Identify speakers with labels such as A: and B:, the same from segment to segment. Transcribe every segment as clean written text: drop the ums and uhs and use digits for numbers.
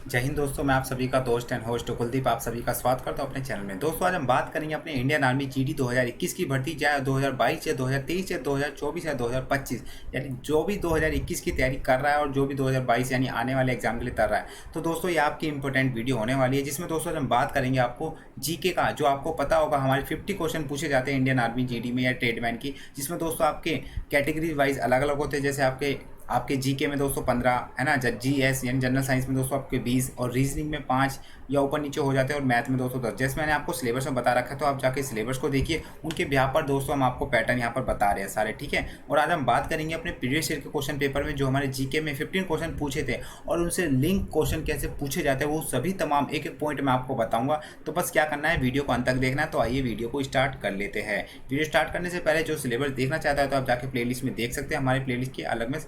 A: जय हिंद दोस्तों, मैं आप सभी का दोस्त एंड होस्ट कुलदीप आप सभी का स्वागत करता हूं अपने चैनल में। दोस्तों आज हम बात करेंगे अपने इंडियन आर्मी जीडी 2021 की भर्ती, चाहे 2022 या 2023 या 2024 या 2025, यानी जो भी 2021 की तैयारी कर रहा है और जो भी 2022 यानी आने वाले एग्जाम के लिए कर रहा है। तो दोस्तों ये आपकी इंपॉर्टेंट वीडियो होने वाली है, जिसमें दोस्तों हम बात करेंगे आपको जीके का। जो आपको पता होगा हमारे 50 क्वेश्चन पूछे जाते हैं इंडियन आर्मी जीडी में या ट्रेडमैन की, जिसमें दोस्तों आपके कैटेगरी वाइज अलग अलग होते हैं। जैसे आपके आपके जीके में दोस्तों 15 है ना, जीएस यानी जनरल साइंस में दोस्तों आपके 20 और रीजनिंग में 5 या ऊपर नीचे हो जाते हैं, और मैथ में दोस्तों 10। जैसे मैंने आपको सिलेबस में बता रखा है, तो आप जाके सिलेबस को देखिए, उनके बिहार पर दोस्तों हम आपको पैटर्न यहाँ पर बता रहे हैं सारे, ठीक है। और आज हम बात करेंगे अपने प्रीवियस ईयर के क्वेश्चन पेपर में जो हमारे जीके में 15 क्वेश्चन पूछे थे, और उनसे लिंक क्वेश्चन कैसे पूछे जाते हैं वो सभी तमाम एक एक पॉइंट मैं आपको बताऊंगा। तो बस क्या करना है, वीडियो को अंत तक देखना है। तो आइए वीडियो को स्टार्ट कर लेते हैं। वीडियो स्टार्ट करने से पहले जो सिलेबस देखना चाहता है तो आप जाके प्लेलिस्ट में देख सकते हैं। हमारे प्लेलिस्ट के अलग में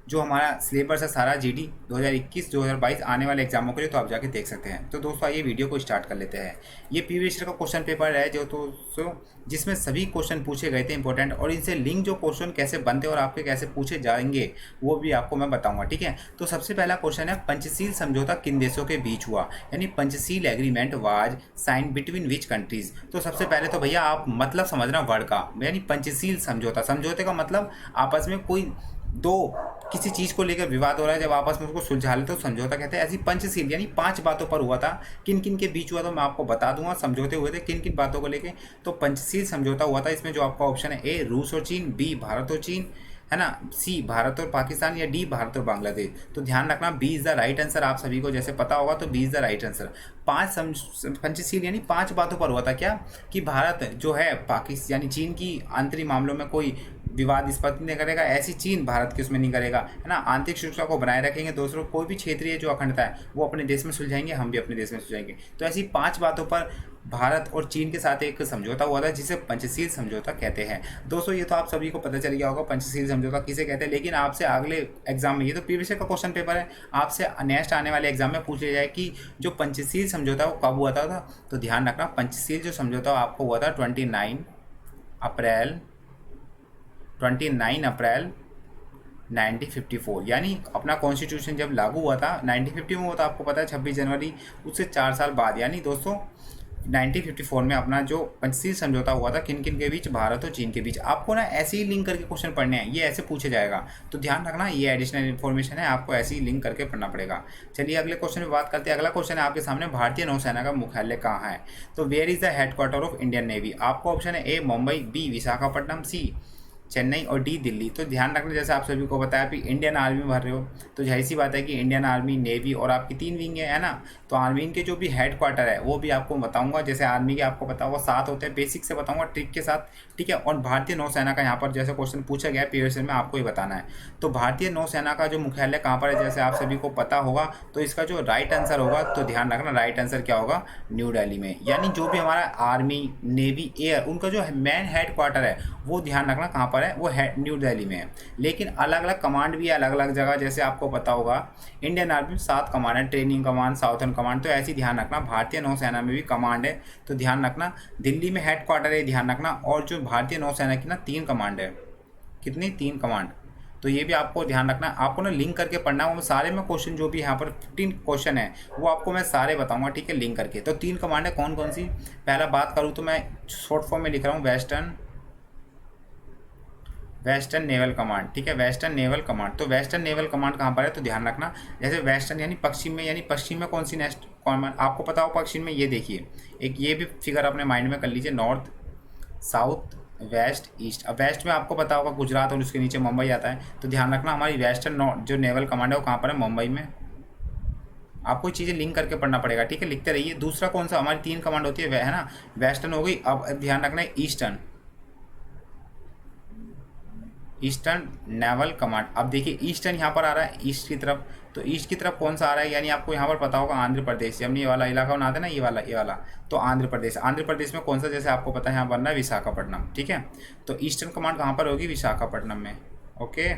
A: जो हमारा सिलेबस है सारा जीडी 2021 2022 आने वाले एग्जामों के लिए, तो आप जाके देख सकते हैं। तो दोस्तों आइए वीडियो को स्टार्ट कर लेते हैं। ये प्रीवियस ईयर का क्वेश्चन पेपर है जो दोस्तों जिसमें सभी क्वेश्चन पूछे गए थे इंपॉर्टेंट, और इनसे लिंक जो क्वेश्चन कैसे बनते हैं और आपके कैसे पूछे जाएंगे वो भी आपको मैं बताऊंगा, ठीक है। तो सबसे पहला क्वेश्चन है, पंचशील समझौता किन देशों के बीच हुआ, यानी Panchsheel agreement was sign between which countries. तो सबसे पहले तो भैया आप मतलब समझना वर्ड का, यानी पंचशील समझौता, समझौते का मतलब आपस में कोई दो किसी चीज़ को लेकर विवाद हो रहा है, जब आपस में उसको सुलझा ले तो समझौता कहते हैं। ऐसी पंचशील यानी 5 बातों पर हुआ था। किन किन के बीच हुआ तो मैं आपको बता दूंगा। समझौते हुए थे किन किन बातों को लेकर, तो पंचशील समझौता हुआ था। इसमें जो आपका ऑप्शन है, ए रूस और चीन, बी भारत और चीन, है ना, सी भारत और पाकिस्तान, या डी भारत और बांग्लादेश। तो ध्यान रखना, B is the right answer. आप सभी को जैसे पता होगा तो B is the right answer. Panchsheel यानी 5 बातों पर हुआ था। क्या कि भारत जो है पाकिस्तान यानी चीन की आंतरिक मामलों में कोई विवाद स्पष्ट नहीं करेगा, ऐसी चीन भारत के उसमें नहीं करेगा, है ना। आंतरिक सुरक्षा को बनाए रखेंगे। दूसरों कोई भी क्षेत्रीय जो अखंडता है वो अपने देश में सुलझाएंगे, हम भी अपने देश में सुलझाएंगे। तो ऐसी 5 बातों पर भारत और चीन के साथ एक समझौता हुआ था, जिसे पंचशील समझौता कहते हैं। दोस्तों ये तो आप सभी को पता चल गया होगा पंचशील समझौता किसे कहते हैं, लेकिन आपसे अगले एग्जाम में, ये तो प्रीवियस ईयर का क्वेश्चन पेपर है, आपसे नेक्स्ट आने वाले एग्जाम में पूछ लिया जाए कि जो पंचशील समझौता वो कब हुआ था। तो ध्यान रखना, पंचशील जो समझौता आपको हुआ था 29 अप्रैल 1954, यानी अपना कॉन्स्टिट्यूशन जब लागू हुआ था 1950 में हुआ था। आपको पता है 26 जनवरी, उससे 4 साल बाद, यानी दोस्तों 1954 में अपना जो पंचशील समझौता हुआ था किन किन के बीच, भारत और चीन के बीच। आपको ना ऐसे ही लिंक करके क्वेश्चन पढ़ने हैं, ये ऐसे पूछे जाएगा। तो ध्यान रखना, ये एडिशनल इन्फॉर्मेशन है, आपको ऐसे ही लिंक करके पढ़ना पड़ेगा। चलिए अगले क्वेश्चन में बात करते हैं। अगला क्वेश्चन है आपके सामने, भारतीय नौसेना का मुख्यालय कहाँ है। तो where is the headquarter of Indian navy. आपको ऑप्शन है, A Mumbai, B Visakhapatnam, C Chennai और डी दिल्ली। तो ध्यान रखना, जैसे आप सभी को बताया कि इंडियन आर्मी में भर रहे हो, तो जाहिर सी बात है कि इंडियन आर्मी, नेवी और आपकी 3 विंग है ना। तो आर्मी के जो भी हेड क्वार्टर है वो भी आपको बताऊंगा। जैसे आर्मी के आपको पता होगा 7 होते हैं, बेसिक से बताऊंगा ट्रिक के साथ, ठीक है। और भारतीय नौसेना का यहाँ पर जैसे क्वेश्चन पूछा गया है प्रीवियस में, आपको ही बताना है। तो भारतीय नौसेना का जो मुख्यालय कहाँ पर है, जैसे आप सभी को पता होगा, तो इसका जो राइट आंसर होगा, तो ध्यान रखना राइट आंसर क्या होगा, न्यू दिल्ली में। यानी जो भी हमारा आर्मी, नेवी, एयर, उनका जो मेन हेड क्वार्टर है वो ध्यान रखना कहाँ पर है, वो है न्यू दिल्ली में है। लेकिन अलग अलग कमांड भी है अलग अलग जगह, जैसे आपको पता होगा इंडियन आर्मी में 7 कमांड है, ट्रेनिंग कमांड, साउथर्न कमांड। तो ऐसी ध्यान रखना, भारतीय नौसेना में भी कमांड है, तो ध्यान रखना दिल्ली में हेड क्वार्टर है, ध्यान रखना। और जो भारतीय नौसेना की ना 3 कमांड है, कितनी, 3 कमांड। तो ये भी आपको ध्यान रखना, आपको ना लिंक करके पढ़ना है। वो सारे में क्वेश्चन जो भी यहाँ पर 15 क्वेश्चन है वो आपको मैं सारे बताऊंगा, ठीक है, लिंक करके। तो 3 कमांड है कौन कौन सी, पहला बात करूँ तो मैं शॉर्ट फॉर्म में लिख रहा हूँ, वेस्टर्न नेवल कमांड, ठीक है, वेस्टर्न नेवल कमांड। तो वेस्टर्न नेवल कमांड कहाँ पर है, तो ध्यान रखना, जैसे वेस्टर्न यानी पश्चिम में, यानी पश्चिम में कौन सी नेक्स्ट कमांड आपको पता हो पश्चिम में, ये देखिए एक ये भी फिगर अपने माइंड में कर लीजिए, नॉर्थ, साउथ, वेस्ट, ईस्ट। अब वेस्ट में आपको पता होगा गुजरात और उसके नीचे मुंबई आता है। तो ध्यान रखना हमारी वेस्टर्न जो नेवल कमांड है वो कहाँ पर है, मुंबई में। आपको चीज़ें लिंक करके पढ़ना पड़ेगा, ठीक है, लिखते रहिए। दूसरा कौन सा, हमारी 3 कमांड होती है ना, वेस्टर्न हो गई। अब ध्यान रखना है ईस्टर्न नेवल कमांड। अब देखिए ईस्टर्न यहाँ पर आ रहा है ईस्ट की तरफ, तो ईस्ट की तरफ कौन सा आ रहा है, यानी आपको यहाँ पर पता होगा आंध्र प्रदेश। हमने ये वाला इलाका बनाते हैं ना, ये वाला, तो आंध्र प्रदेश। आंध्र प्रदेश में कौन सा, जैसे आपको पता है यहाँ बनना है विशाखापट्टनम, ठीक है। तो ईस्टर्न कमांड कहाँ पर होगी, विशाखापट्टनम में, ओके,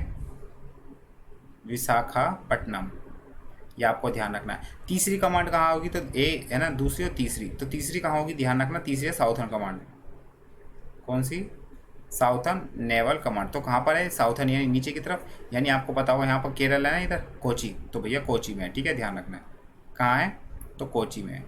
A: विशाखापट्टनम, ये आपको ध्यान रखना है। तीसरी कमांड कहाँ होगी, तो ए है ना, दूसरी और तीसरी। तो तीसरी कहाँ होगी, ध्यान रखना, तीसरी है साउथर्न कमांड। कौन सी, साउथर्न नेवल कमांड। तो कहाँ पर है, साउथर्न यानी नीचे की तरफ, यानी आपको पता होगा यहाँ पर केरल है ना, इधर कोची, तो भैया कोची में है, ठीक है, ध्यान रखना है। कहाँ है, तो कोची में है।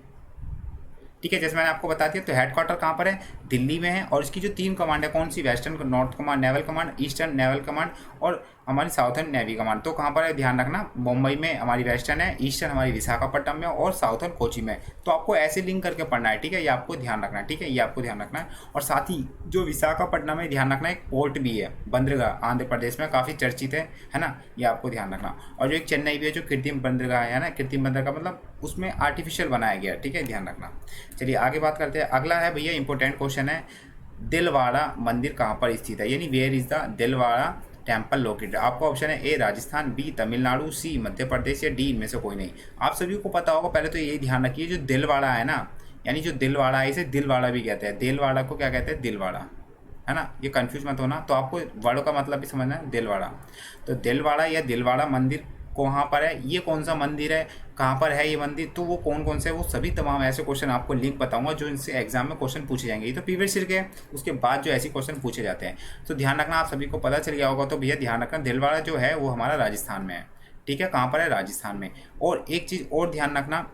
A: ठीक है, जैसे मैंने आपको बता दिया, तो हेडक्वार्टर कहाँ पर है, दिल्ली में है। और इसकी जो 3 कमांड है, कौन सी, western north command naval command, eastern naval command और हमारी साउथर्न नेवी कमांड, तो कहाँ पर है, ध्यान रखना, मुंबई में हमारी वेस्टर्न है, ईस्टर्न हमारी विशाखापट्टनम में और साउथर्न कोची में। तो आपको ऐसे लिंक करके पढ़ना है, ठीक है, ये आपको ध्यान रखना है, ठीक है, ये आपको ध्यान रखना है। और साथ ही जो विशाखापट्टनम में ध्यान रखना, एक पोर्ट भी है, बंदरगाह, आंध्र प्रदेश में काफ़ी चर्चित है ना, ये आपको ध्यान रखना। और जो एक चेन्नई भी है, जो कृत्रिम बंदरगाह है ना, कृत्रिम बंदरगाह मतलब उसमें आर्टिफिशियल बनाया गया, ठीक है, ध्यान रखना। चलिए आगे बात करते हैं। अगला है भैया इंपॉर्टेंट क्वेश्चन है, दिलवाड़ा मंदिर कहाँ पर स्थित है, यानी where is the Dilwara temple located. आपका ऑप्शन है A Rajasthan, B Tamil Nadu, C Madhya Pradesh या डी इनमें से कोई नहीं। आप सभी को पता होगा, पहले तो यही ध्यान रखिए, जो दिलवाड़ा है ना, यानी जो दिलवाड़ा है, इसे दिलवाड़ा भी कहते हैं, दिलवाड़ा को क्या कहते हैं, दिलवाड़ा, है ना, ये कंफ्यूज मत होना। तो आपको वर्ड का मतलब भी समझना है, दिलवाड़ा। तो दिलवाड़ा या दिलवाड़ा मंदिर कहाँ पर है, ये कौन सा मंदिर है, कहाँ पर है ये मंदिर, तो वो कौन कौन से, वो सभी तमाम ऐसे क्वेश्चन आपको लिंक बताऊंगा जो इनसे एग्जाम में क्वेश्चन पूछे जाएंगे। ये तो प्रीवियस ईयर के, उसके बाद जो ऐसे क्वेश्चन पूछे जाते हैं, तो ध्यान रखना, आप सभी को पता चल गया होगा। तो भैया ध्यान रखना, दिलवाड़ा जो है वो हमारा राजस्थान में है, ठीक है, कहाँ पर है, राजस्थान में। और एक चीज़ और ध्यान रखना,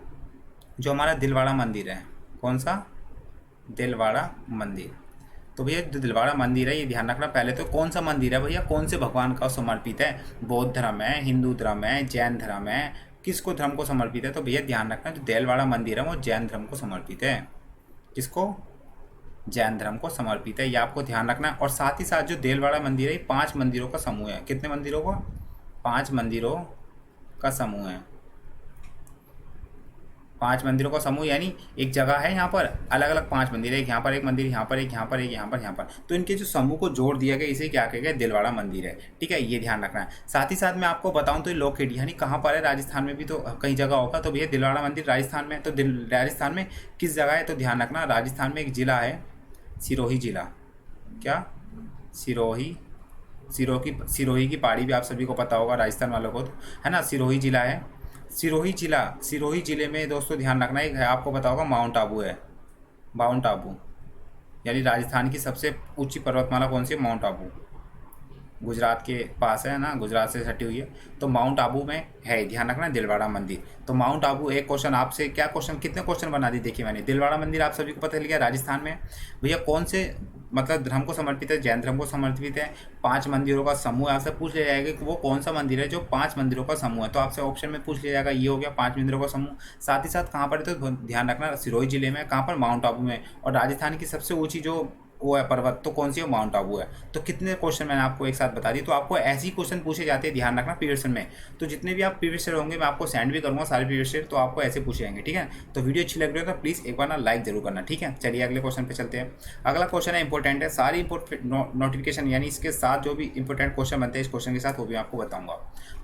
A: जो हमारा दिलवाड़ा मंदिर है, कौन सा, दिलवाड़ा मंदिर, तो भैया जो दिलवाड़ा मंदिर है, ये ध्यान रखना, पहले तो कौन सा मंदिर है भैया, कौन से भगवान का समर्पित है, बौद्ध धर्म है, हिंदू धर्म है, जैन धर्म है, किसको धर्म को समर्पित है, तो भैया ध्यान रखना, जो दिलवाड़ा मंदिर है वो जैन धर्म को समर्पित है। किसको, जैन धर्म को समर्पित है, ये आपको ध्यान रखना है। और साथ ही साथ जो दिलवाड़ा मंदिर है, ये 5 मंदिरों का समूह है। कितने मंदिरों का, 5 मंदिरों का समूह है, 5 मंदिरों का समूह, यानी एक जगह है, यहाँ पर अलग अलग 5 मंदिर है, एक यहाँ पर एक मंदिर, यहाँ पर एक, यहाँ पर एक, यहाँ पर, यहाँ पर, तो इनके जो समूह को जोड़ दिया गया, इसे क्या कहा गया, दिलवाड़ा मंदिर है, ठीक है, ये ध्यान रखना है। साथ ही साथ मैं आपको बताऊँ तो ये लोकेट यानी कहाँ पर है, राजस्थान में भी तो कई जगह होगा, तो भैया दिलवाड़ा मंदिर राजस्थान में, तो राजस्थान में किस जगह है, तो ध्यान रखना, राजस्थान में एक जिला है, सिरोही जिला, क्या, सिरोही, सिरोही की पहाड़ी भी आप सभी को पता होगा, राजस्थान वालों को तो, है ना, सिरोही जिला है, सिरोही जिला, सिरोही जिले में दोस्तों ध्यान रखना, एक है, आपको पता होगा, माउंट आबू है, माउंट आबू, यानी राजस्थान की सबसे ऊंची पर्वतमाला कौन सी है, माउंट आबू, गुजरात के पास है ना, गुजरात से सटी हुई है, तो माउंट आबू में है, ध्यान रखना, दिलवाड़ा मंदिर। तो माउंट आबू, एक क्वेश्चन आपसे, क्या क्वेश्चन, कितने क्वेश्चन बना दी देखिए मैंने, दिलवाड़ा मंदिर आप सभी को पता चल गया, राजस्थान में। भैया कौन से मतलब धर्म को समर्पित है, जैन धर्म को समर्पित है, 5 मंदिरों का समूह है, आपसे पूछ लिया जाएगा कि वो कौन सा मंदिर है जो 5 मंदिरों का समूह है, तो आपसे ऑप्शन में पूछ लिया जाएगा, ये हो गया 5 मंदिरों का समूह। साथ ही साथ कहाँ पर है, तो ध्यान रखना, सिरोही जिले में, कहाँ पर, माउंट आबू में। और राजस्थान की सबसे ऊँची जो वो है पर्वत, तो कौन सी है, माउंट आबू है। तो कितने क्वेश्चन मैंने आपको एक साथ बता दी, तो आपको ऐसे ही क्वेश्चन पूछे जाते हैं, ध्यान रखना, प्रीवियस ईयर में। तो जितने भी आप प्रीवियस ईयर होंगे मैं आपको सेंड भी करूँगा सारे प्रीवियस ईयर, तो आपको ऐसे पूछे जाएंगे, ठीक है। तो वीडियो अच्छी लग रही हो तो प्लीज़ एक बार ना लाइक जरूर करना, ठीक है। चलिए अगले क्वेश्चन पे चलते हैं। अगला क्वेश्चन है इंपॉर्टेंट है, सारी नोटिफिकेशन यानी इसके साथ जो भी इंपॉर्टेंट क्वेश्चन बनते हैं इस क्वेश्चन के साथ, वो भी आपको बताऊंगा।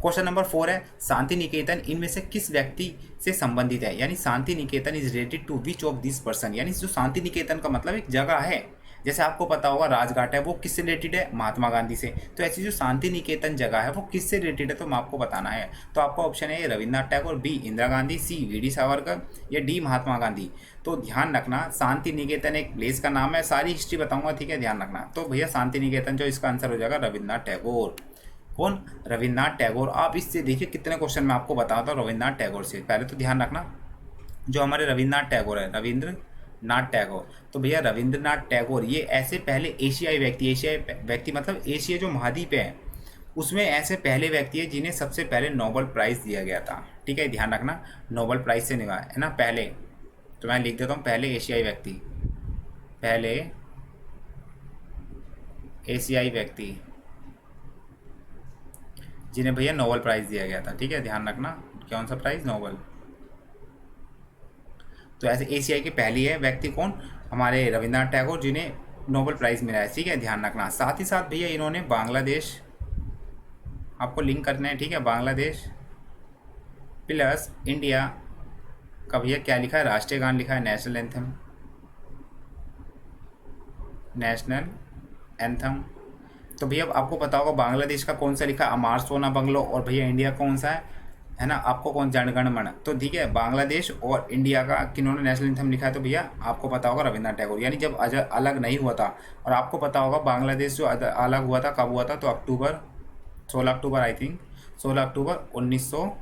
A: क्वेश्चन नंबर 4 है, शांति निकेतन इनमें से किस व्यक्ति से संबंधित है, यानी Shanti Niketan is related to which of this person, यानी जो शांति निकेतन का मतलब एक जगह है, जैसे आपको पता होगा राजघाट है, वो किससे रिलेटेड है, महात्मा गांधी से। तो ऐसी जो शांति निकेतन जगह है वो किससे रिलेटेड है, तो मैं आपको बताना है। तो आपका ऑप्शन है रविन्द्रनाथ टैगोर, बी इंदिरा गांधी, सी वी.डी. सावरकर या डी महात्मा गांधी। तो ध्यान रखना, शांति निकेतन एक प्लेस का नाम है, सारी हिस्ट्री बताऊंगा, ठीक है, ध्यान रखना। तो भैया शांति निकेतन जो इसका आंसर हो जाएगा रविन्द्रनाथ टैगोर। कौन, रविन्द्रनाथ टैगोर। आप इससे देखिए कितने क्वेश्चन मैं आपको बताता हूँ रविन्द्रनाथ टैगोर से। पहले तो ध्यान रखना, जो हमारे रविन्द्रनाथ टैगोर है, रविन्द्रनाथ टैगोर, तो भैया रविन्द्रनाथ टैगोर ये ऐसे पहले एशियाई व्यक्ति मतलब एशिया जो महाद्वीप है उसमें ऐसे पहले व्यक्ति है जिन्हें सबसे पहले नोबेल प्राइज़ दिया गया था, ठीक है, ध्यान रखना, नोबेल प्राइज़ से निकाला है ना पहले। तो मैं लिख देता हूँ, पहले एशियाई व्यक्ति जिन्हें भैया नोबेल प्राइज़ दिया गया था, ठीक है, ध्यान रखना, कौन सा प्राइज़, नोबेल। तो ऐसे एशियाई के पहली है व्यक्ति कौन, हमारे रविन्द्रनाथ टैगोर, जिन्हें नोबेल प्राइज़ मिला है, ठीक है, ध्यान रखना। साथ ही साथ भैया इन्होंने बांग्लादेश, आपको लिंक करना है, ठीक है, बांग्लादेश प्लस इंडिया का भैया क्या लिखा है, राष्ट्रीय गान लिखा है, नेशनल एंथम। तो भैया आपको पता होगा बांग्लादेश का कौन सा लिखा है, अमार सोना बंगलो, और भैया इंडिया कौन सा है ना, आपको कौन, जनगण मन। तो ठीक है, बांग्लादेश और इंडिया का किन्होंने नेशनल एंथम लिखा है, तो भैया आपको पता होगा रविन्द्रनाथ टैगोर। यानी जब अलग नहीं हुआ था, और आपको पता होगा बांग्लादेश जो अलग हुआ था कब हुआ था, तो 16 अक्टूबर आई थिंक 16 अक्टूबर 1947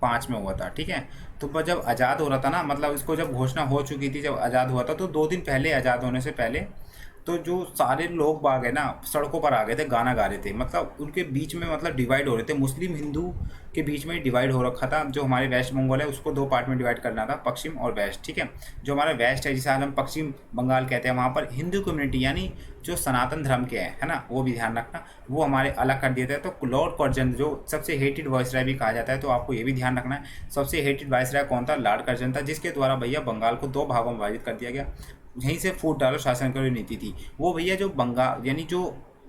A: 2005 में हुआ था, ठीक है। तो जब आज़ाद हो रहा था ना, मतलब इसको जब घोषणा हो चुकी थी, जब आज़ाद हुआ था, तो 2 दिन पहले, आज़ाद होने से पहले, तो जो सारे लोग बाग है ना सड़कों पर आ गए थे, गाना गा रहे थे। मतलब उनके बीच में मतलब डिवाइड हो रहे थे, मुस्लिम हिंदू के बीच में डिवाइड हो रखा था। जो हमारे वेस्ट बंगाल है उसको 2 पार्ट में डिवाइड करना था, पश्चिम और वेस्ट, ठीक है। जो हमारा वेस्ट है, जिसे आज हम पश्चिम बंगाल कहते हैं, वहाँ पर हिंदू कम्युनिटी यानी जो सनातन धर्म के हैं, है ना, वो भी ध्यान रखना, वो हमारे अलग कर दिए थे। तो लॉर्ड कर्जन जो सबसे हेटेड वायसराय भी कहा जाता है, तो आपको ये भी ध्यान रखना है सबसे हेटेड वायसराय कौन था, लॉर्ड कर्जन था, जिसके द्वारा भैया बंगाल को 2 भागों में विभाजित कर दिया गया। यहीं से फूट डालो शासन करो नीति थी वो भैया। जो बंगाल यानी जो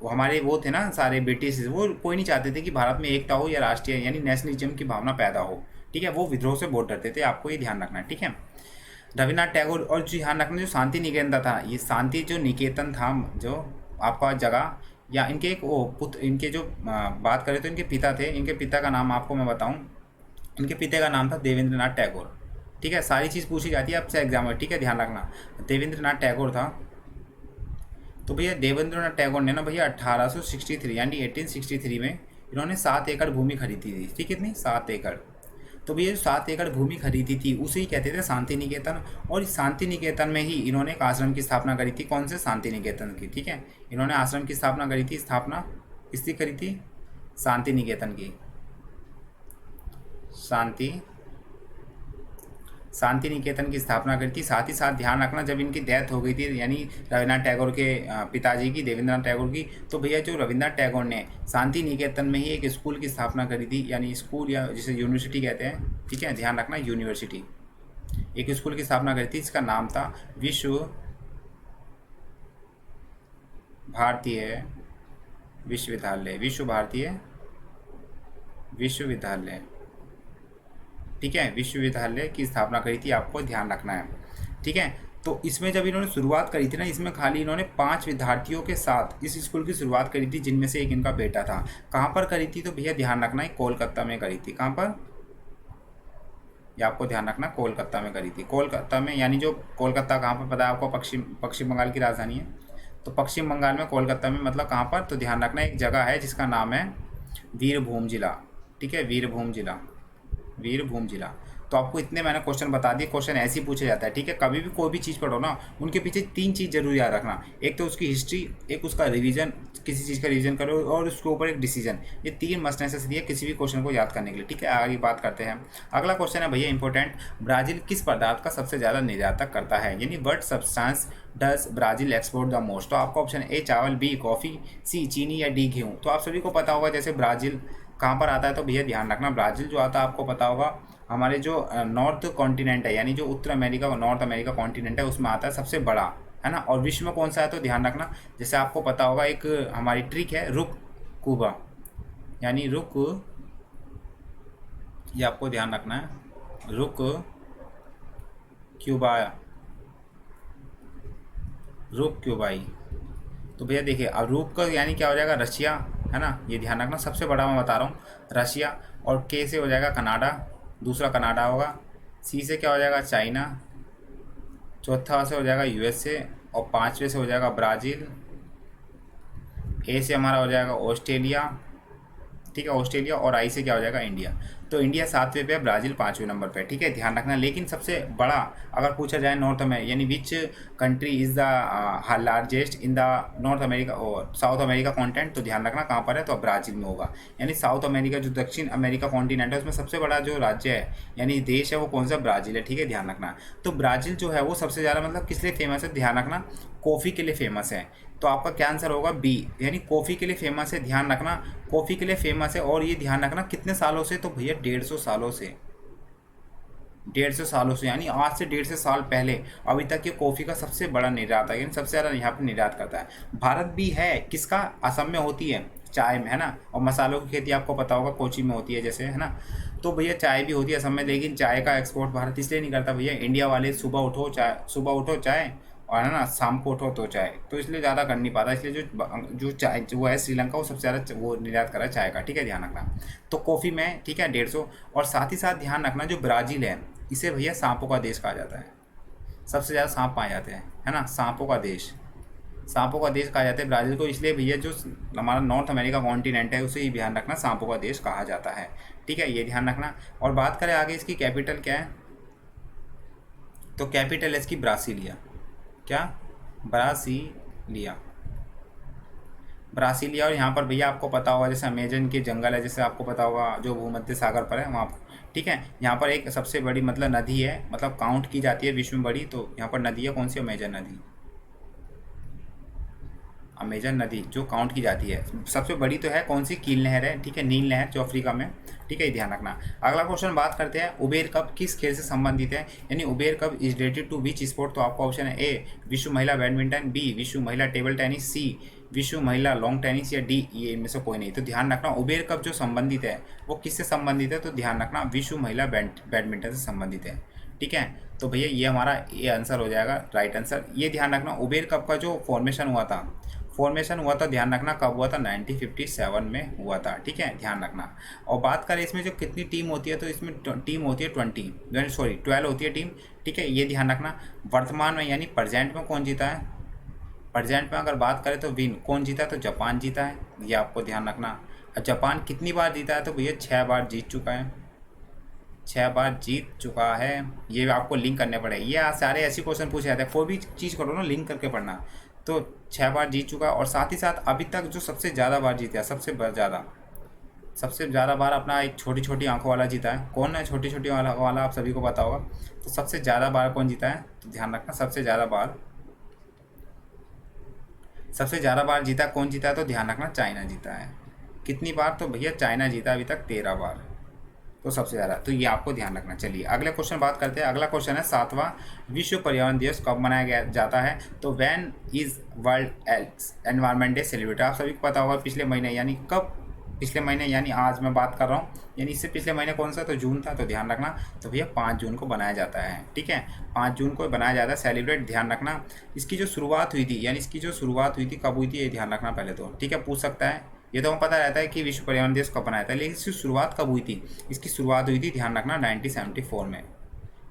A: हमारे वो थे ना सारे ब्रिटिश, वो कोई नहीं चाहते थे कि भारत में एकता हो या राष्ट्रीय यानी नेशनलिज्म की भावना पैदा हो, ठीक है। वो विद्रोह से बहुत डरते थे, आपको ये ध्यान रखना है, ठीक है। रविन्द्रनाथ टैगोर, और जो ध्यान रखना, जो शांति निकेतन था, ये शांति जो निकेतन था, जो आपका जगह, या इनके एक वो पुत्र, इनके जो बात करें तो इनके पिता थे, इनके पिता का नाम आपको मैं बताऊं, इनके पिता का नाम था देवेंद्रनाथ टैगोर, ठीक है। सारी चीज़ पूछी जाती है आपसे एग्जाम में, ठीक है, ध्यान रखना। देवेंद्रनाथ टैगोर था। तो भैया देवेंद्रनाथ टैगोर ने ना भैया 1863 यानी 1863 में इन्होंने 7 एकड़ भूमि खरीदी थी, ठीक है, कितनी, 7 एकड़। तो भैया जो 7 एकड़ भूमि खरीदी थी उसे ही कहते थे शांति निकेतन। और इस शांति निकेतन में ही इन्होंने एक आश्रम की स्थापना करी थी, कौन से, शांति निकेतन की, ठीक है। इन्होंने आश्रम की स्थापना करी थी, स्थापना किसकी करी थी, शांति निकेतन की, शांति निकेतन की स्थापना करी थी। साथ ही साथ ध्यान रखना, जब इनकी डेथ हो गई थी यानी रविन्द्रनाथ टैगोर के पिताजी की, देवेंद्रनाथ टैगोर की, तो भैया जो रविन्द्रनाथ टैगोर ने शांति निकेतन में ही एक स्कूल की स्थापना करी थी, यानी स्कूल या जिसे यूनिवर्सिटी कहते हैं, ठीक है, ध्यान रखना, यूनिवर्सिटी, एक स्कूल की स्थापना करी थी जिसका नाम था विश्व भारतीय विश्वविद्यालय, विश्व भारतीय विश्वविद्यालय, ठीक है, विश्वविद्यालय की स्थापना करी थी, आपको ध्यान रखना है, ठीक है। तो इसमें जब इन्होंने शुरुआत करी थी ना, इसमें खाली इन्होंने 5 विद्यार्थियों के साथ इस स्कूल की शुरुआत करी थी, जिनमें से एक इनका बेटा था। कहाँ पर करी थी, तो भैया ध्यान रखना है कोलकाता में करी थी। कहाँ पर, ये आपको ध्यान रखना, कोलकाता में करी थी, कोलकाता में, यानी जो कोलकाता कहाँ पर पता है आपको, पश्चिम बंगाल की राजधानी है। तो पश्चिम बंगाल में कोलकाता में मतलब कहाँ पर, तो ध्यान रखना एक जगह है जिसका नाम है वीरभूम जिला, ठीक है, वीरभूम जिला, वीरभूम जिला। तो आपको इतने मैंने क्वेश्चन बता दिए, क्वेश्चन ऐसे ही पूछे जाता है, ठीक है। कभी भी कोई भी चीज़ पढ़ो ना, उनके पीछे 3 चीज़ जरूर याद रखना, एक तो उसकी हिस्ट्री, एक उसका रिवीजन, किसी चीज़ का रिवीजन करो, और उसके ऊपर एक डिसीजन। ये 3 मस्ट नेसेसरी है किसी भी क्वेश्चन को याद करने के लिए, ठीक है। आगे बात करते हैं। अगला क्वेश्चन है भैया इंपॉर्टेंट, ब्राज़ील किस पदार्थ का सबसे ज़्यादा निर्यातक करता है, यानी what substance does Brazil export the most. तो आपका ऑप्शन ए चावल, बी कॉफ़ी, सी चीनी, या डी गेहूँ। तो आप सभी को पता होगा जैसे ब्राज़ील कहाँ पर आता है, तो भैया ध्यान रखना, ब्राज़ील जो आता है आपको पता होगा हमारे जो नॉर्थ कॉन्टिनेंट है, यानी जो उत्तर अमेरिका, नॉर्थ अमेरिका कॉन्टिनेंट है, उसमें आता है सबसे बड़ा, है ना। और विश्व में कौन सा है, तो ध्यान रखना, जैसे आपको पता होगा एक हमारी ट्रिक है रुक कुबा, यानी रुक, ये आपको ध्यान रखना है, रुक क्यूबा, रुक क्यूबाई। तो भैया देखिए, अब रुक का यानी क्या हो जाएगा, रशिया, है ना, ये ध्यान रखना, सबसे बड़ा मैं बता रहा हूँ रशिया। और के से हो जाएगा कनाडा, दूसरा कनाडा होगा। सी से क्या हो जाएगा, चाइना। चौथा से हो जाएगा यूएसए, और 5वें से हो जाएगा ब्राज़ील। ए से हमारा हो जाएगा ऑस्ट्रेलिया, ठीक है, ऑस्ट्रेलिया। और आई से क्या हो जाएगा, इंडिया। तो इंडिया 7वें पे है, ब्राज़ील 5वें नंबर पे, ठीक है, ध्यान रखना। लेकिन सबसे बड़ा अगर पूछा जाए नॉर्थ में, यानी which country is the largest in the north America और साउथ अमेरिका कॉन्टिनेंट, तो ध्यान रखना कहाँ पर है, तो ब्राज़ील में होगा। यानी साउथ अमेरिका जो दक्षिण अमेरिका कॉन्टिनेंट है उसमें सबसे बड़ा जो राज्य है यानी देश है वो कौन सा, ब्राज़ील है, ठीक है, ध्यान रखना। तो ब्राज़ील जो है वो सबसे ज़्यादा मतलब किस लिए फेमस है, ध्यान रखना, कॉफ़ी के लिए फेमस है। तो आपका क्या आंसर होगा, बी, यानी कॉफ़ी के लिए फेमस है, ध्यान रखना, कॉफ़ी के लिए फेमस है। और ये ध्यान रखना कितने सालों से, तो भैया 150 सालों से, 150 सालों से, यानी आज से 150 साल पहले अभी तक ये कॉफ़ी का सबसे बड़ा निर्यात है, यानी सबसे ज़्यादा यहाँ पर निर्यात करता है। भारत भी है, किसका, असम में होती है चाय में, है ना। और मसालों की खेती आपको पता होगा कोची में होती है जैसे, है ना। तो भैया चाय भी होती है असम में, लेकिन चाय का एक्सपोर्ट भारत इसलिए नहीं करता भैया, इंडिया वाले सुबह उठो चाय और, है ना, शाम को उठो तो चाय, तो इसलिए ज़्यादा कर नहीं पाता। इसलिए जो चाय जो है श्रीलंका, वो सबसे ज़्यादा वो निर्यात कर रहा है चाय का, ठीक है, ध्यान रखना। तो कॉफ़ी में, ठीक है, 150। और साथ ही साथ ध्यान रखना जो ब्राज़ील है इसे भैया सांपों का देश कहा जाता है, सबसे ज़्यादा सांप पाए जाते हैं, है ना, सांपों का देश, सांपों का देश कहा जाता है ब्राज़ील को, इसलिए भैया जो हमारा नॉर्थ अमेरिका कॉन्टिनेंट है उसे ही ध्यान रखना सांपों का देश कहा जाता है। ठीक है, ये ध्यान रखना। और बात करें आगे इसकी कैपिटल क्या है, तो कैपिटल है इसकी ब्रासीलिया। क्या? ब्रासीलिया। ब्रासीलिया। और यहाँ पर भैया आपको पता होगा जैसे अमेजन के जंगल है, जैसे आपको पता होगा जो भूमध्य सागर पर है वहाँ पर। ठीक है, यहाँ पर एक सबसे बड़ी मतलब नदी है, मतलब काउंट की जाती है विश्व में बड़ी, तो यहाँ पर नदी है कौन सी? अमेजन नदी। अमेजन नदी जो काउंट की जाती है सबसे बड़ी तो है कौन सी? कील नहर है। ठीक है, नील नहर जो अफ्रीका में। ठीक है, ये ध्यान रखना। अगला क्वेश्चन बात करते हैं उबेर कप किस खेल से संबंधित है, यानी Uber cup is related to which sport. तो आपका ऑप्शन है ए विश्व महिला बैडमिंटन, बी विश्व महिला टेबल टेनिस, सी विश्व महिला लॉन्ग टेनिस, या डी ये इनमें से कोई नहीं। तो ध्यान रखना उबेर कप जो संबंधित है वो किससे संबंधित है, तो ध्यान रखना विश्व महिला बैडमिंटन से संबंधित है। ठीक है, तो भैया ये हमारा ये आंसर हो जाएगा राइट आंसर। ये ध्यान रखना उबेर कप का जो फॉर्मेशन हुआ था ध्यान रखना कब हुआ था? 1957 में हुआ था। ठीक है, ध्यान रखना। और बात करें इसमें जो कितनी टीम होती है, तो इसमें टीम होती है 12 होती है टीम। ठीक है, ये ध्यान रखना। वर्तमान में यानी प्रेजेंट में कौन जीता है? प्रेजेंट में अगर बात करें तो विन कौन जीता है? तो जापान जीता है, ये आपको ध्यान रखना। जापान कितनी बार जीता है? तो भैया 6 बार जीत चुका है, 6 बार जीत चुका है। ये आपको लिंक करने पड़ेगा, ये सारे ऐसे क्वेश्चन पूछे जाते हैं, कोई भी चीज़ करो ना लिंक करके पढ़ना। तो 6 बार जीत चुका है, और साथ ही साथ अभी तक जो सबसे ज़्यादा बार जीता है, सबसे ज़्यादा बार अपना एक छोटी छोटी आंखों वाला जीता है। कौन है छोटी छोटी आंखों वाला? आप सभी को पता होगा। तो सबसे ज़्यादा बार कौन जीता है? तो ध्यान रखना सबसे ज़्यादा बार जीता कौन जीता है? तो ध्यान रखना चाइना जीता है। कितनी बार? तो भैया चाइना जीता अभी तक 13 बार, तो सबसे ज़्यादा। तो ये आपको ध्यान रखना। चलिए अगले क्वेश्चन बात करते हैं। अगला क्वेश्चन है 7वां विश्व पर्यावरण दिवस कब मनाया जाता है? तो when is world environment day celebrate. आप सभी को पता होगा पिछले महीने, यानी कब? पिछले महीने यानी आज मैं बात कर रहा हूँ, यानी इससे पिछले महीने कौन सा? तो जून था। तो ध्यान रखना, तो भैया 5 जून को बनाया जाता है। ठीक है, 5 जून को बनाया जाता है सेलिब्रेट। ध्यान रखना इसकी जो शुरुआत हुई थी, यानी इसकी जो शुरुआत हुई थी कब हुई थी, ये ध्यान रखना पहले तो। ठीक है, पूछ सकता है, ये तो हमें पता रहता है कि विश्व पर्यावरण दिवस कब बनाया था, लेकिन इसकी शुरुआत कब हुई थी? इसकी शुरुआत हुई थी ध्यान रखना 1974 में।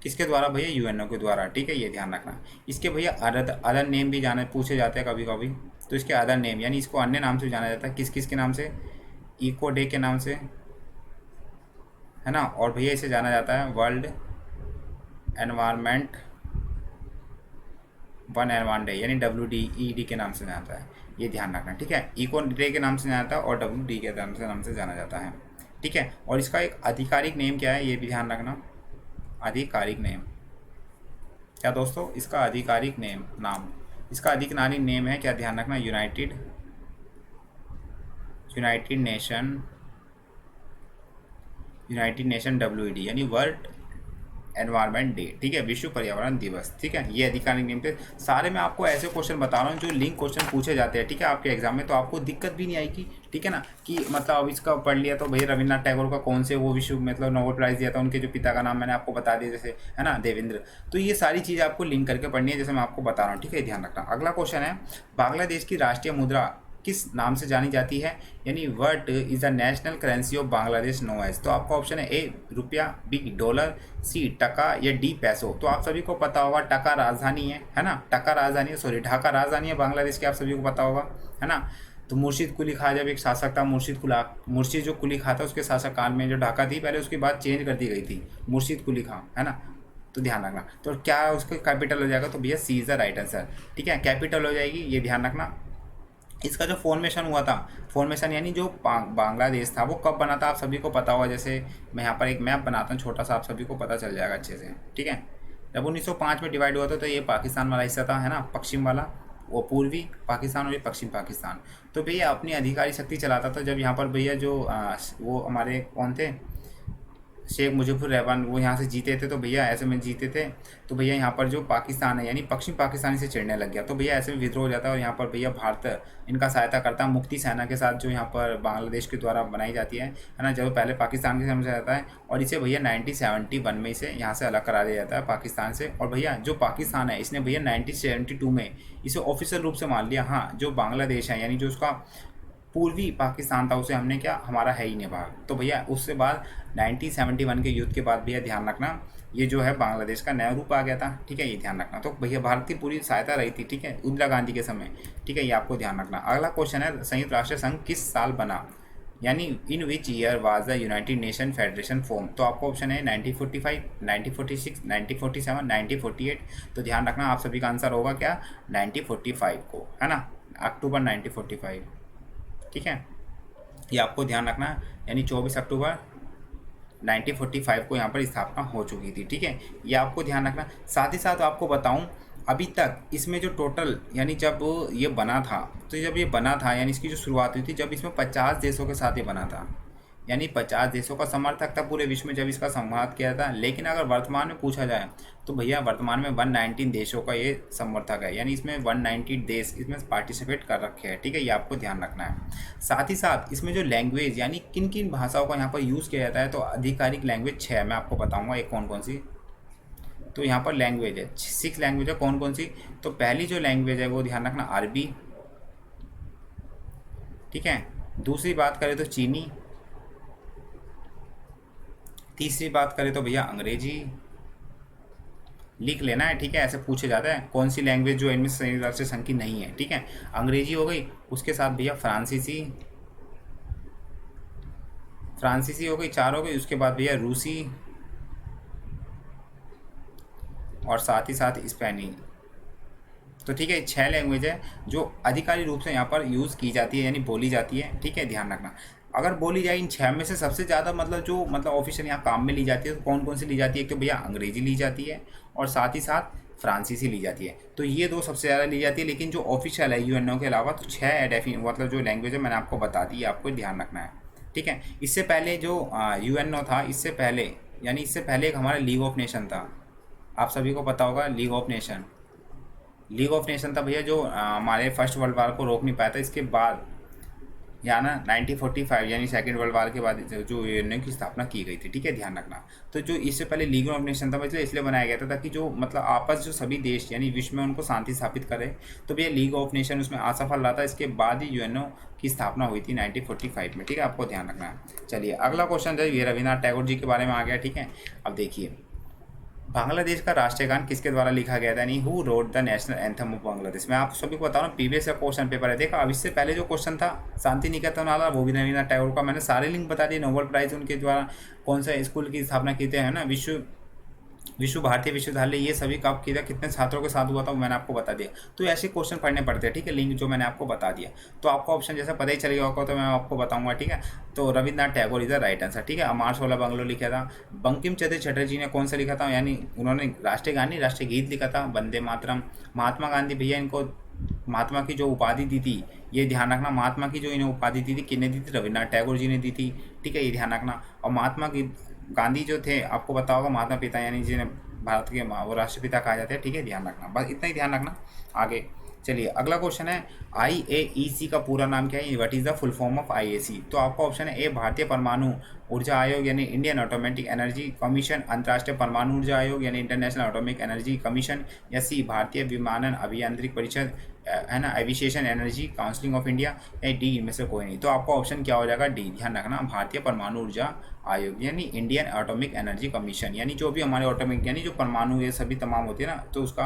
A: किसके द्वारा? भैया यूएनओ के द्वारा। ठीक है, ये ध्यान रखना। इसके भैया अदर नेम भी जाने पूछे जाते हैं कभी कभी, तो इसके अदर नेम यानी इसको अन्य नाम से जाना जाता है। किस किस के नाम से? इको डे के नाम से, है ना। और भैया इसे जाना जाता है वर्ल्ड एनवायरनमेंट डे, यानी WDED के नाम से जाना जाता है। ये ध्यान रखना। ठीक है, इको डे के नाम से जाना जाता है और WD के नाम से जाना जाता है। ठीक है, और इसका एक आधिकारिक नेम क्या है, ये भी ध्यान रखना। आधिकारिक नेम क्या दोस्तों? इसका आधिकारिक इसका आधिकारिक नेम है क्या? ध्यान रखना यूनाइटेड नेशन WED, यानी वर्ल्ड एनवायरनमेंट डे। ठीक है, विश्व पर्यावरण दिवस। ठीक है, ये आधिकारिक नेम थे सारे। मैं आपको ऐसे क्वेश्चन बता रहा हूँ जो लिंक क्वेश्चन पूछे जाते हैं। ठीक है, आपके एग्जाम में, तो आपको दिक्कत भी नहीं आएगी। ठीक है ना, कि मतलब अब इसका पढ़ लिया तो भैया रविन्द्रनाथ टैगोर का कौन से वो विश्व मतलब नोबेल प्राइज़ दिया था, उनके जो पिता का नाम मैंने आपको बता दिया, जैसे है ना देवेंद्र। तो ये सारी चीज़ आपको लिंक करके पढ़नी है, जैसे मैं आपको बता रहा हूँ। ठीक है, ध्यान रखना। अगला क्वेश्चन है बांग्लादेश की राष्ट्रीय मुद्रा किस नाम से जानी जाती है, यानी what is the national currency of Bangladesh नो एज। तो आपका ऑप्शन है ए रुपया, बी डॉलर, सी टका, या डी पैसो। तो आप सभी को पता होगा टका राजधानी है ना, ढाका राजधानी है बांग्लादेश की, आप सभी को पता होगा, है ना। तो मुर्शिद कुली खां जब एक शासक था, मुर्शिद जो कुली खां था उसके शासक काल में जो ढाका थी पहले, उसके बाद चेंज कर दी गई थी मुर्शिद कुली खां, है ना। तो ध्यान रखना। तो क्या उसका कैपिटल हो जाएगा? तो भैया सी इज द राइट आंसर। ठीक है, कैपिटल हो जाएगी, ये ध्यान रखना। इसका जो फॉर्मेशन यानी जो बांग्लादेश था वो कब बना था, आप सभी को पता होगा। जैसे मैं यहाँ पर एक मैप बनाता हूँ छोटा सा, आप सभी को पता चल जाएगा अच्छे से। ठीक है, जब 1905 में डिवाइड हुआ था, तो ये पाकिस्तान वाला हिस्सा था, है ना, पश्चिम वाला, वो पूर्वी पाकिस्तान और ये पश्चिम पाकिस्तान। तो भैया अपनी अधिकारी शक्ति चलाता था जब यहाँ पर भैया जो वो हमारे कौन थे, शेख मुजीबुर रहमान, वो यहाँ से जीते थे। तो भैया ऐसे में जीते थे, तो भैया यहाँ पर जो पाकिस्तान है यानी पश्चिम पाकिस्तानी से चिढ़ने लग गया, तो भैया ऐसे में विद्रोह हो जाता है। और यहाँ पर भैया भारत इनका सहायता करता है मुक्ति सेना के साथ, जो यहाँ पर बांग्लादेश के द्वारा बनाई जाती है ना, जब पहले पाकिस्तान के समझा जाता है। और इसे भैया 1971 में इसे यहाँ से अलग करा दिया जाता है पाकिस्तान से। और भैया जो पाकिस्तान है इसने भैया 1972 में इसे ऑफिशियल रूप से मान लिया। हाँ, जो बांग्लादेश है यानी जो उसका पूर्वी पाकिस्तान था उसे हमने क्या, हमारा है ही नहीं भाग। तो भैया उसके बाद 1971 के युद्ध के बाद भैया ध्यान रखना ये जो है बांग्लादेश का नया रूप आ गया था, ठीक है, ये ध्यान रखना। तो भैया भारत की पूरी सहायता रही थी, ठीक है, इंदिरा गांधी के समय, ठीक है, ये आपको ध्यान रखना। अगला क्वेश्चन है संयुक्त राष्ट्र संघ किस साल बना, यानी in which year was the United Nation Federation form. तो आपको ऑप्शन है 1945, 1946, 1947, 1948। तो ध्यान रखना आप सभी का आंसर होगा क्या, 1945 को, है ना, अक्टूबर 1945, ठीक है, ये आपको ध्यान रखना। यानी 24 अक्टूबर 1945 को यहाँ पर स्थापना हो चुकी थी, ठीक है, ये आपको ध्यान रखना। साथ ही साथ आपको बताऊं अभी तक इसमें जो टोटल, यानी जब ये बना था, तो जब ये बना था यानी इसकी जो शुरुआत हुई थी जब इसमें 50 देशों के साथ ये बना था, यानी 50 देशों का समर्थक था पूरे विश्व में जब इसका संवाद किया था। लेकिन अगर वर्तमान में पूछा जाए तो भैया वर्तमान में 119 देशों का ये समर्थक है, यानी इसमें 190 देश इसमें पार्टिसिपेट कर रखे हैं, ठीक है, ये आपको ध्यान रखना है। साथ ही साथ इसमें जो लैंग्वेज यानी किन किन भाषाओं का यहाँ पर यूज़ किया जाता है, तो आधिकारिक लैंग्वेज 6 मैं आपको बताऊँगा एक कौन कौन सी। तो यहाँ पर लैंग्वेज है 6 लैंग्वेज है, कौन कौन सी। तो पहली जो लैंग्वेज है वो ध्यान रखना अरबी, ठीक है, दूसरी बात करें तो चीनी, तीसरी बात करें तो भैया अंग्रेजी, लिख लेना है, ठीक है, ऐसे पूछे जाता है कौन सी लैंग्वेज जो इनमें संयुक्त राष्ट्र संघ की नहीं है, ठीक है, अंग्रेजी हो गई, उसके साथ भैया फ्रांसीसी, फ्रांसीसी हो गई, 4 हो गई, उसके बाद भैया रूसी और साथ ही साथ स्पेनी। तो ठीक है 6 लैंग्वेज है जो आधिकारिक रूप से यहाँ पर यूज़ की जाती है यानी बोली जाती है, ठीक है, ध्यान रखना। अगर बोली जाए इन 6 में से सबसे ज़्यादा मतलब जो मतलब ऑफिशियल यहाँ काम में ली जाती है तो कौन कौन सी ली जाती है, एक तो भैया अंग्रेजी ली जाती है और साथ ही साथ फ्रांसीसी ली जाती है। तो ये 2 सबसे ज़्यादा ली जाती है, लेकिन जो ऑफिशियल है यूएनओ के अलावा तो 6 डेफिन मतलब जो लैंग्वेज है मैंने आपको बता दी, आपको ध्यान रखना है, ठीक है। इससे पहले जो यूएनओ था, इससे पहले यानी इससे पहले एक हमारा लीग ऑफ नेशन था, आप सभी को पता होगा league of nation. League of nation था भैया जो हमारे फर्स्ट वर्ल्ड वार को रोक नहीं पाया था। इसके बाद यहाँ ना 1945 यानी सेकेंड वर्ल्ड वार के बाद जो यूएनओ की स्थापना की गई थी, ठीक है, ध्यान रखना। तो जो इससे पहले लीग ऑफ नेशन था मतलब इसलिए बनाया गया था ताकि जो मतलब आपस जो सभी देश यानी विश्व में उनको शांति स्थापित करे। तो भैया लीग ऑफ नेशन उसमें असफल रहा था, इसके बाद ही यूएनओ की स्थापना हुई थी 1945 में, ठीक है, आपको ध्यान रखना है। चलिए अगला क्वेश्चन जो ये रविन्द्रनाथ टैगोर जी के बारे में आ गया, ठीक है। अब देखिए बांग्लादेश का राष्ट्रीय गान किसके द्वारा लिखा गया था, यानी who wrote the national anthem of Bangladesh. मैं आप सभी को बता रहा हूँ प्रीवियस का क्वेश्चन पेपर है, देखा अब इससे पहले जो क्वेश्चन था शांति निकेतन वाला वो भी रविन्द्रनाथ टैगोर का, मैंने सारे लिंक बता दिए। नोबेल प्राइज उनके द्वारा कौन सा स्कूल की स्थापना की थी, है ना, विश्व भारतीय विश्वविद्यालय, ये सभी कब किया, कितने छात्रों के साथ हुआ था वो मैंने आपको बता दिया। तो ऐसे क्वेश्चन पढ़ने पड़ते हैं, ठीक है, लिंक जो मैंने आपको बता दिया। तो आपको ऑप्शन जैसा पता ही चल गया होगा तो मैं आपको बताऊंगा, ठीक है। तो Rabindranath Tagore is the right answer, ठीक है। अमार 16 बंगलो लिखा था। बंकिम चंद्र चटर्जी ने कौन सा लिखा था, यानी उन्होंने राष्ट्रीय गान नहीं राष्ट्रीय गीत लिखा था, वंदे मातरम। महात्मा गांधी भैया इनको महात्मा की जो उपाधि दी थी, ये ध्यान रखना, महात्मा की जो इन्हें उपाधि दी थी किसने दी थी, रविन्द्रनाथ टैगोर जी ने दी थी, ठीक है, ये ध्यान रखना। और महात्मा गांधी जो थे आपको पता होगा महात्मा पिता यानी जिन्हें भारत के वो राष्ट्रपिता कहा जाता है, ठीक है, ध्यान रखना, बस इतना ही ध्यान रखना। आगे चलिए अगला क्वेश्चन है IAEC का पूरा नाम क्या है, what is the full form of IAC। तो आपका ऑप्शन है ए भारतीय परमाणु ऊर्जा आयोग यानी इंडियन ऑटोमेटिक एनर्जी कमीशन, अंतर्राष्ट्रीय परमाणु ऊर्जा आयोग यानी इंटरनेशनल ऑटोमिक एनर्जी कमीशन, या सी भारतीय विमानन अभियांत्रिक परिषद, है ना, aviation energy counselling of India, या डी इनमें से कोई नहीं। तो आपका ऑप्शन क्या हो जाएगा, डी, ध्यान रखना, भारतीय परमाणु ऊर्जा आयोग यानी इंडियन एटॉमिक एनर्जी कमीशन, यानी जो भी हमारे ऑटोमिक यानी जो परमाणु ये सभी तमाम होती है ना तो उसका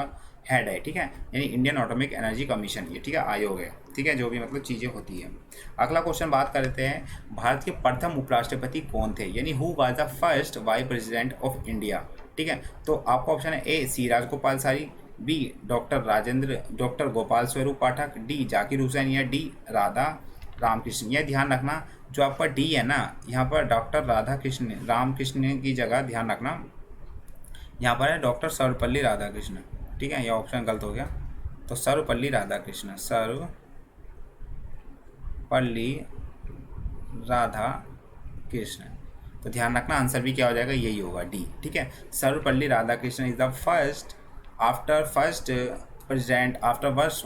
A: हेड है, ठीक है, यानी इंडियन एटॉमिक एनर्जी कमीशन, ये ठीक है आयोग है, ठीक है, जो भी मतलब चीज़ें होती है। अगला क्वेश्चन बात करते हैं भारत के प्रथम उपराष्ट्रपति कौन थे, यानी who was the first vice president of India, ठीक है। तो आपका ऑप्शन है ए सी राजगोपालाचारी, बी डॉक्टर गोपाल स्वरूप पाठक, डी जाकिर हुसैन, या डी राधा रामकृष्ण। यह ध्यान रखना जो आपका डी है ना यहाँ पर डॉक्टर रामकृष्ण की जगह ध्यान रखना यहाँ पर है डॉक्टर सर्वपल्ली राधाकृष्ण, ठीक है, यह ऑप्शन गलत हो गया। तो सर्वपल्ली राधाकृष्ण, सर्वपल्ली राधाकृष्ण, तो ध्यान रखना आंसर भी क्या हो जाएगा, यही होगा डी, ठीक है। Sarvepalli Radhakrishna is the first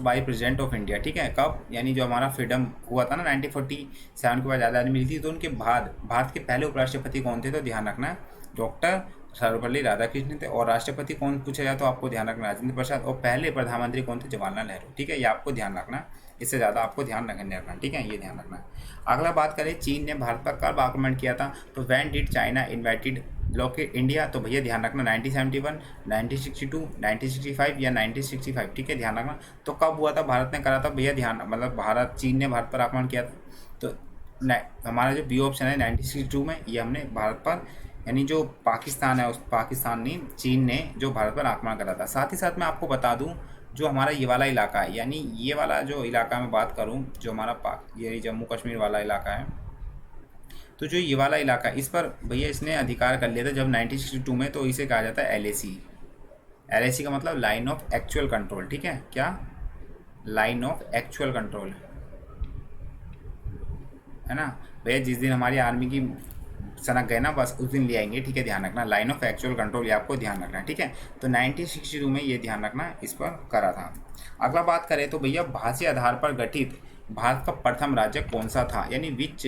A: vice president of India, ठीक है, कब, यानी जो हमारा फ्रीडम हुआ था ना 1947 के बाद आज़ादी मिली थी, तो उनके बाद भारत के पहले उपराष्ट्रपति कौन थे, तो ध्यान रखना डॉक्टर सर्वपल्ली राधाकृष्णन थे। और राष्ट्रपति कौन पूछा जाए तो आपको ध्यान रखना राजेंद्र प्रसाद। और पहले प्रधानमंत्री कौन थे? जवाहरलाल नेहरू। ठीक है, ये आपको ध्यान रखना, इससे ज़्यादा आपको ध्यान रखना। ठीक है, ये ध्यान रखना। अगला बात करें, चीन ने भारत पर कब आक्रमण किया था? तो when did China invited blockade India? तो भैया ध्यान रखना 1971, 1962, 1965 या 1965। ठीक है, ध्यान रखना। तो कब हुआ था, भारत ने करा था भैया, ध्यान मतलब भारत चीन ने भारत पर आक्रमण किया था। तो हमारा जो बी ऑप्शन है 1962 में, ये हमने भारत पर यानी जो पाकिस्तान है उस पाकिस्तान ने चीन ने जो भारत पर आक्रमण करा था। साथ ही साथ मैं आपको बता दूं, जो हमारा ये वाला इलाका है, यानी ये वाला जो इलाका मैं बात करूं, जो हमारा ये जम्मू कश्मीर वाला इलाका है, तो जो ये वाला इलाका इस पर भैया इसने अधिकार कर लिया था जब 1962 में। तो इसे कहा जाता है LAC। LAC का मतलब लाइन ऑफ एक्चुअल कंट्रोल। ठीक है, क्या? लाइन ऑफ एक्चुअल कंट्रोल, है ना भैया। जिस दिन हमारी आर्मी की सनक गए ना, बस उस दिन ले आएंगे। ठीक है, ध्यान रखना लाइन ऑफ एक्चुअल कंट्रोल, ये आपको ध्यान रखना है। ठीक है, तो 1962 में ये ध्यान रखना इस पर करा था। अगला बात करें तो भैया भाषीय आधार पर गठित भारत का प्रथम राज्य कौन सा था? यानी which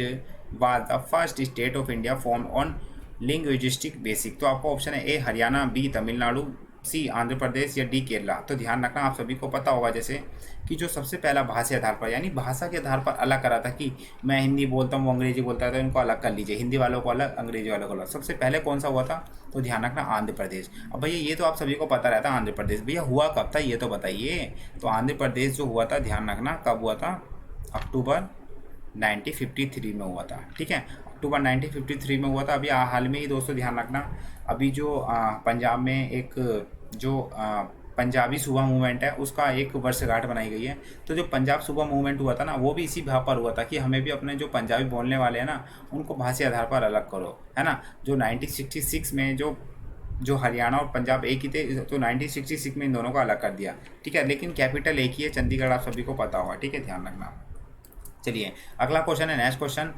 A: was the first state of India form on linguistic basic? तो आपको ऑप्शन है ए हरियाणा, बी तमिलनाडु, सी आंध्र प्रदेश या डी केरला। तो ध्यान रखना, आप सभी को पता होगा जैसे कि जो सबसे पहला भाषा आधार पर यानी भाषा के आधार पर अलग करा था कि मैं हिंदी बोलता हूँ वो अंग्रेजी बोलता है, तो इनको अलग कर लीजिए, हिंदी वालों को अलग, अंग्रेजी वालों को अलग। सबसे पहले कौन सा हुआ था? तो ध्यान रखना आंध्र प्रदेश। अब भैया ये तो आप सभी को पता रहता है आंध्र प्रदेश, भैया हुआ कब था ये तो बताइए। तो आंध्र प्रदेश जो हुआ था, ध्यान रखना कब हुआ था? अक्टूबर 1953 में हुआ था। ठीक है, अक्टूबर 1953 में हुआ था। अभी हाल में ही दोस्तों ध्यान रखना, अभी जो पंजाब में एक जो पंजाबी सूबा मूवमेंट है उसका एक वर्षगांठ बनाई गई है। तो जो पंजाब सूबा मूवमेंट हुआ था ना, वो भी इसी भाव पर हुआ था कि हमें भी अपने जो पंजाबी बोलने वाले हैं ना, उनको भाषा आधार पर अलग करो, है ना। जो 1966 में जो हरियाणा और पंजाब एक ही थे, तो 1966 में इन दोनों को अलग कर दिया। ठीक है, लेकिन कैपिटल एक ही है, चंडीगढ़, आप सभी को पता होगा। ठीक है, ध्यान रखना। चलिए अगला क्वेश्चन है, नेक्स्ट क्वेश्चन,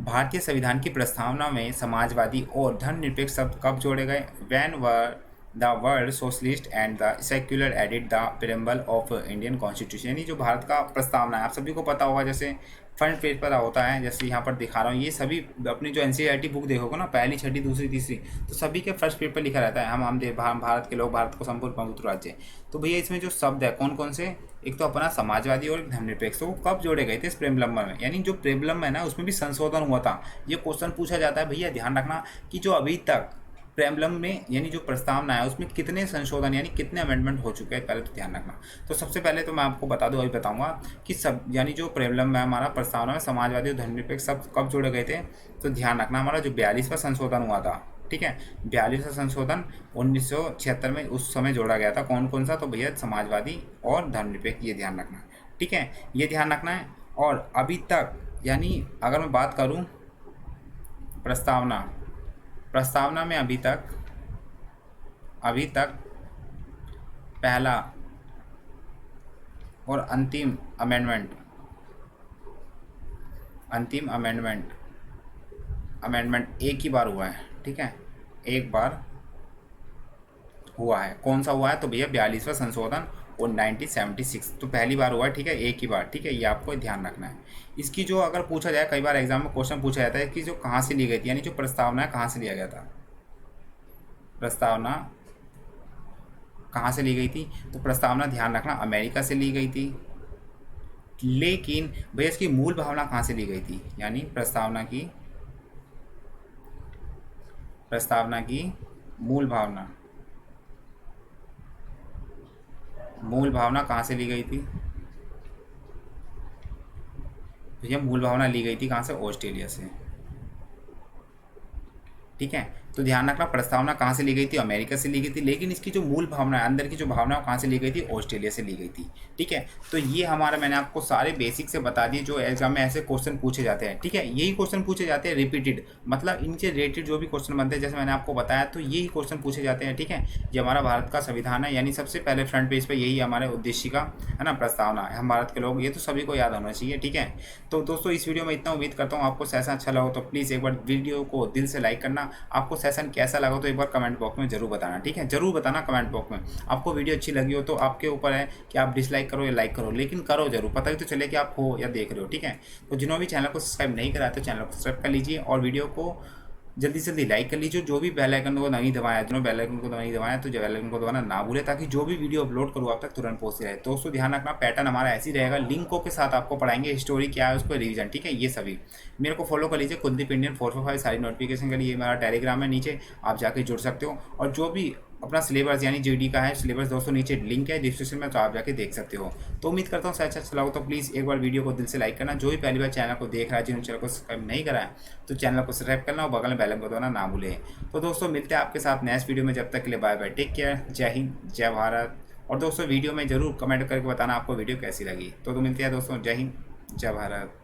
A: भारतीय संविधान की प्रस्तावना में समाजवादी और धर्मनिरपेक्ष शब्द कब जोड़े गए? When were the word socialist and the secular edit the preamble of Indian constitution? यानी जो भारत का प्रस्तावना है, आप सभी को पता होगा, जैसे फ्रंट पेज पर होता है, जैसे यहाँ पर दिखा रहा हूँ, ये सभी अपनी जो NCERT बुक देखोगे ना, पहली, छठी, दूसरी, तीसरी, तो सभी के फर्स्ट पेज पर लिखा रहता है हम भारत के लोग, भारत को संपूर्ण प्रभुत्व राज्य। तो भैया इसमें जो शब्द है कौन कौन से? एक तो अपना समाजवादी और धर्मनिरपेक्ष, तो वो कब जोड़े गए थे? इस प्रेमलम्ब में, यानी जो प्रेमलम्ब है ना उसमें भी संशोधन हुआ था। ये क्वेश्चन पूछा जाता है भैया, ध्यान रखना कि जो अभी तक प्रेमलम्ब में यानी जो प्रस्तावना है उसमें कितने संशोधन यानी कितने अमेंडमेंट हो चुके हैं, पहले तो ध्यान रखना। तो सबसे पहले तो मैं आपको बता दूं, अभी बताऊंगा कि सब यानी जो प्रेमलम्ब है हमारा प्रस्तावना में समाजवादी और धर्मनिरपेक्ष सब कब जोड़े गए थे? तो ध्यान रखना हमारा जो 42वां संशोधन हुआ था, ठीक है, 42वां संशोधन 1976 में उस समय जोड़ा गया था। कौन कौन सा? तो भैया समाजवादी और धर्मनिरपेक्ष, ये ध्यान रखना। ठीक है, ये ध्यान रखना है। और अभी तक यानी अगर मैं बात करूँ प्रस्तावना में अभी तक पहला और अंतिम अमेंडमेंट एक ही बार हुआ है। ठीक है, एक बार हुआ है। कौन सा हुआ है? तो भैया 42वां संशोधन और 1976, तो पहली बार हुआ है। ठीक है, एक ही बार। ठीक है, ये आपको ध्यान रखना है। इसकी जो अगर पूछा जाए, कई बार एग्जाम में क्वेश्चन पूछा जाता है कि जो कहाँ से ली गई थी, यानी जो प्रस्तावना है कहाँ से लिया गया था, प्रस्तावना कहाँ से ली गई थी? तो प्रस्तावना ध्यान रखना अमेरिका से ली गई थी। लेकिन भैया इसकी मूल भावना कहाँ से ली गई थी? यानी प्रस्तावना की मूल भावना कहाँ से ली गई थी? भैया मूल भावना ली गई थी कहाँ से? ऑस्ट्रेलिया से। ठीक है, तो ध्यान रखना प्रस्तावना कहाँ से ली गई थी? अमेरिका से ली गई थी, लेकिन इसकी जो मूल भावना है, अंदर की जो भावना कहाँ से ली गई थी? ऑस्ट्रेलिया से ली गई थी। ठीक है, तो ये हमारा मैंने आपको सारे बेसिक से बता दिए जो एग्जाम में ऐसे क्वेश्चन पूछे जाते हैं। ठीक है, यही क्वेश्चन पूछे जाते हैं रिपीटेड, मतलब इनसे रिलेटेड जो भी क्वेश्चन बनते हैं, जैसे मैंने आपको बताया, तो यही क्वेश्चन पूछे जाते हैं। ठीक है, ये हमारा भारत का संविधान है, यानी सबसे पहले फ्रंट पेज पर यही हमारे उद्देश्य का है ना, प्रस्तावना है, हम भारत के लोग, ये तो सभी को याद होना चाहिए। ठीक है, तो दोस्तों इस वीडियो में इतना, उम्मीद करता हूँ आपको सेशन अच्छा लगा, तो प्लीज़ एक बार वीडियो को दिल से लाइक करना। आपको सेशन कैसा लगा तो एक बार कमेंट बॉक्स में जरूर बताना। ठीक है, जरूर बताना कमेंट बॉक्स में। आपको वीडियो अच्छी लगी हो तो आपके ऊपर है कि आप डिसलाइक करो या लाइक करो, लेकिन करो जरूर, पता भी तो चले कि आप हो या देख रहे हो। ठीक है, तो जिन्होंने भी चैनल को सब्सक्राइब नहीं करा तो चैनल को सब्सक्राइब कर लीजिए और वीडियो को जल्दी से जल्दी लाइक कर लीजिए। जो भी बेल आइकन को नहीं दबाया, जो बेल आइकन को नहीं दबाया तो बेल आइकन को दबाना ना भूले, ताकि जो भी वीडियो अपलोड करूँ आप तक तुरंत पहुंचती रहे। दोस्तों ध्यान रखना, पैटर्न हमारा ऐसी रहेगा, लिंकों के साथ आपको पढ़ाएंगे, स्टोरी क्या है उसको रिवीजन, ठीक है। ये सभी मेरे को फॉलो कर लीजिए, कुलदीप इंडियन 445, सारी नोटिफिकेशन के लिए मेरा टेलीग्राम है, नीचे आप जाके जुड़ सकते हो। और जो भी अपना सिलेबस यानी जीडी का है सिलेबस दोस्तों, नीचे लिंक है डिस्क्रिप्शन में, तो आप जाके देख सकते हो। तो उम्मीद करता हूँ अच्छा चला हो तो प्लीज़ एक बार वीडियो को दिल से लाइक करना। जो भी पहली बार चैनल को देख रहा है, जिन्होंने चैनल को सब्सक्राइब नहीं करा है तो चैनल को सब्सक्राइब करना और बगल में बेल आइकन को दबाना ना भूलें। तो दोस्तों मिलते हैं आपके साथ नेक्स्ट वीडियो में, जब तक के लिए बाय बाय, टेक केयर, जय हिंद, जय भारत। और दोस्तों वीडियो में जरूर कमेंट करके बताना आपको वीडियो कैसी लगी। तो मिलते हैं दोस्तों, जय हिंद, जय भारत।